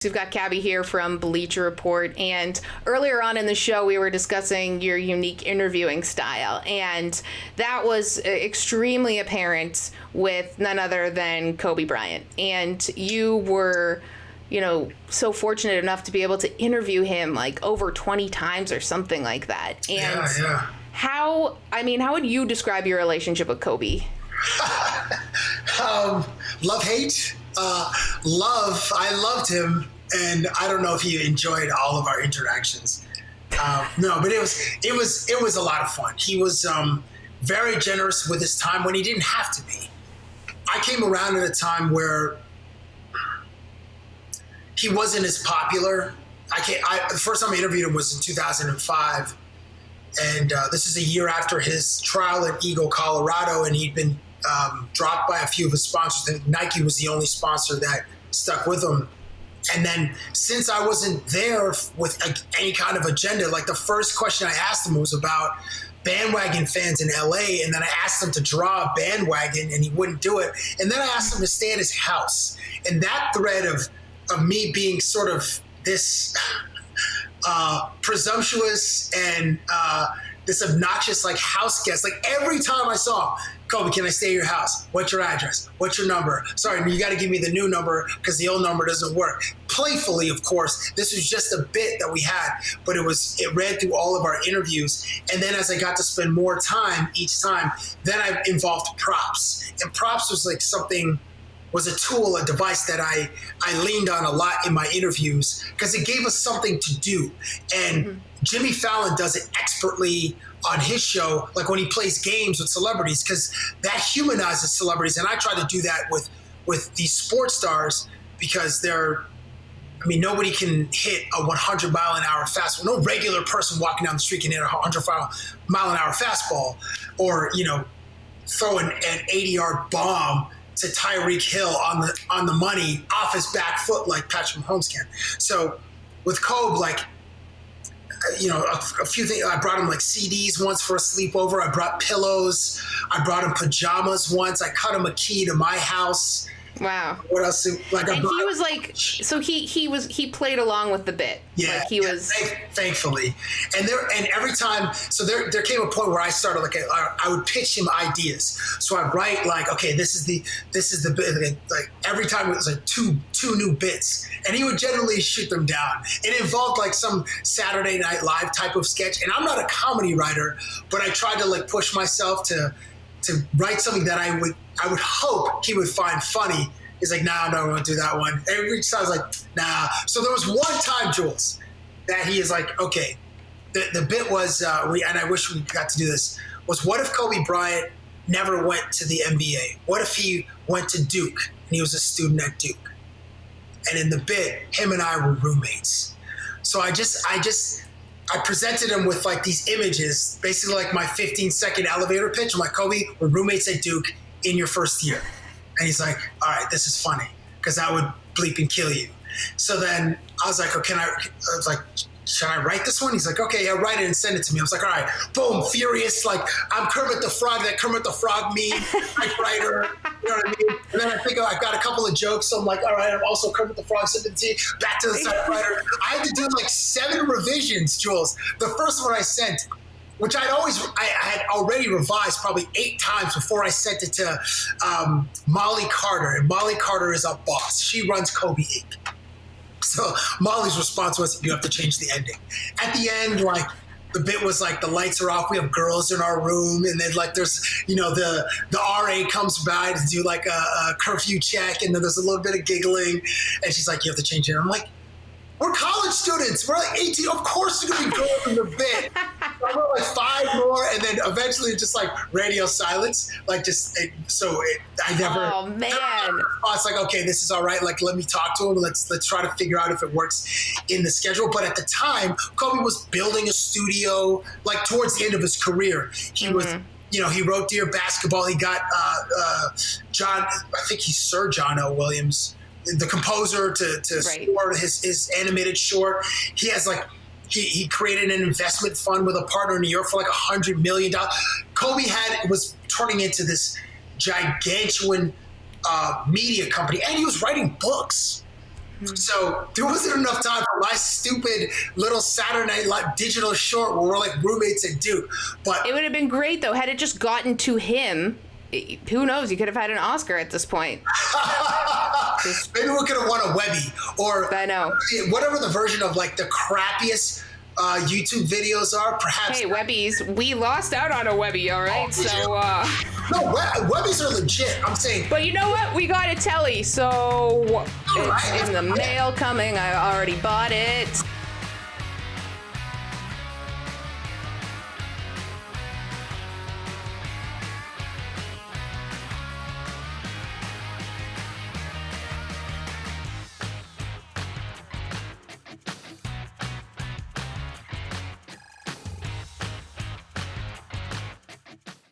We've got Cabbie here from Bleacher Report, and earlier on in the show we were discussing your unique interviewing style, and that was extremely apparent with none other than Kobe Bryant. And you were, so fortunate enough to be able to interview him like over 20 times or something like that. And yeah. How would you describe your relationship with Kobe? Love, hate. I loved him, and I don't know if he enjoyed all of our interactions. No, but it was a lot of fun. He was very generous with his time when he didn't have to be. I came around at a time where he wasn't as popular. The first time I interviewed him was in 2005, and this is a year after his trial in Eagle, Colorado, and he'd been dropped by a few of his sponsors. Nike was the only sponsor that stuck with him. And then since I wasn't there with any kind of agenda, like the first question I asked him was about bandwagon fans in LA. And then I asked him to draw a bandwagon and he wouldn't do it. And then I asked him to stay at his house. And that thread of me being sort of this presumptuous and this obnoxious like house guest, like every time I saw him, Kobe, can I stay at your house? What's your address? What's your number? Sorry, you got to give me the new number because the old number doesn't work. Playfully, of course, this was just a bit that we had, but it ran through all of our interviews. And then as I got to spend more time each time, then I involved props. And props was like was a tool, a device that I leaned on a lot in my interviews because it gave us something to do. And Jimmy Fallon does it expertly on his show, like when he plays games with celebrities, because that humanizes celebrities. And I try to do that with these sports stars because nobody can hit a 100 mile an hour fastball. No regular person walking down the street can hit a 100 mile an hour fastball or, throw an 80-yard bomb to Tyreek Hill on the money off his back foot like Patrick Mahomes can. So with Kobe, like, a few things. I brought him like CDs once for a sleepover. I brought pillows. I brought him pajamas once. I cut him a key to my house. Wow. What else? Like, and he was like, so he played along with the bit. Yeah. Like he was. Thankfully. And every time, so there came a point where I started I would pitch him ideas. So I'd write like, okay, this is the bit. Like every time it was like two new bits, and he would generally shoot them down. It involved like some Saturday Night Live type of sketch. And I'm not a comedy writer, but I tried to like push myself to write something that I would hope he would find funny. He's like, nah, no, I won't do that one. Every time I was like, nah. So there was one time, Jules, that he is like, okay, the bit was, and I wish we got to do this, was what if Kobe Bryant never went to the NBA? What if he went to Duke and he was a student at Duke? And in the bit, him and I were roommates. So I presented him with like these images, basically like my 15-second elevator pitch. I'm like, Kobe, we're roommates at Duke in your first year. And he's like, all right, this is funny because that would bleep and kill you. So then I was like, should I write this one? He's like, okay, yeah, write it and send it to me. I was like, all right, boom, furious. Like I'm Kermit the Frog, that Kermit the Frog meme, like writer, you know what I mean? And then I think I've got a couple of jokes. So I'm like, all right, I'm also Kermit the Frog, send it to you, back to the typewriter. I had to do like 7 revisions, Jules. The first one I sent, which I had already revised probably 8 times before I sent it to Molly Carter. And Molly Carter is a boss. She runs Kobe Inc. So Molly's response was, you have to change the ending. At the end, like the bit was like the lights are off, we have girls in our room, and then like there's, the RA comes by to do like a curfew check, and then there's a little bit of giggling, and she's like, you have to change it. I'm like, we're college students. We're like 18. Of course there's going to be girls in the bit. I wrote like 5 more, and then eventually just like radio silence. Like I never. Oh man! I was like, okay, this is all right. Like, let me talk to him. Let's try to figure out if it works in the schedule. But at the time, Kobe was building a studio. Like towards the end of his career, he was. He wrote Dear Basketball. He got John. I think he's Sir John O. Williams, the composer, to score his animated short. He has like he created an investment fund with a partner in New York for like $100 million. Kobe was turning into this gigantuan media company, and he was writing books. So there wasn't enough time for my stupid little Saturday Night Live digital short where we're like roommates at Duke. But it would have been great though had it just gotten to him. Who knows? You could have had an Oscar at this point. Maybe we could have won a Webby or I know. Whatever the version of like the crappiest YouTube videos are. Perhaps. Hey, Webbies, we lost out on a Webby, all right? No, Webbies are legit. I'm saying. But you know what? We got a telly, so it's in the mail coming. I already bought it.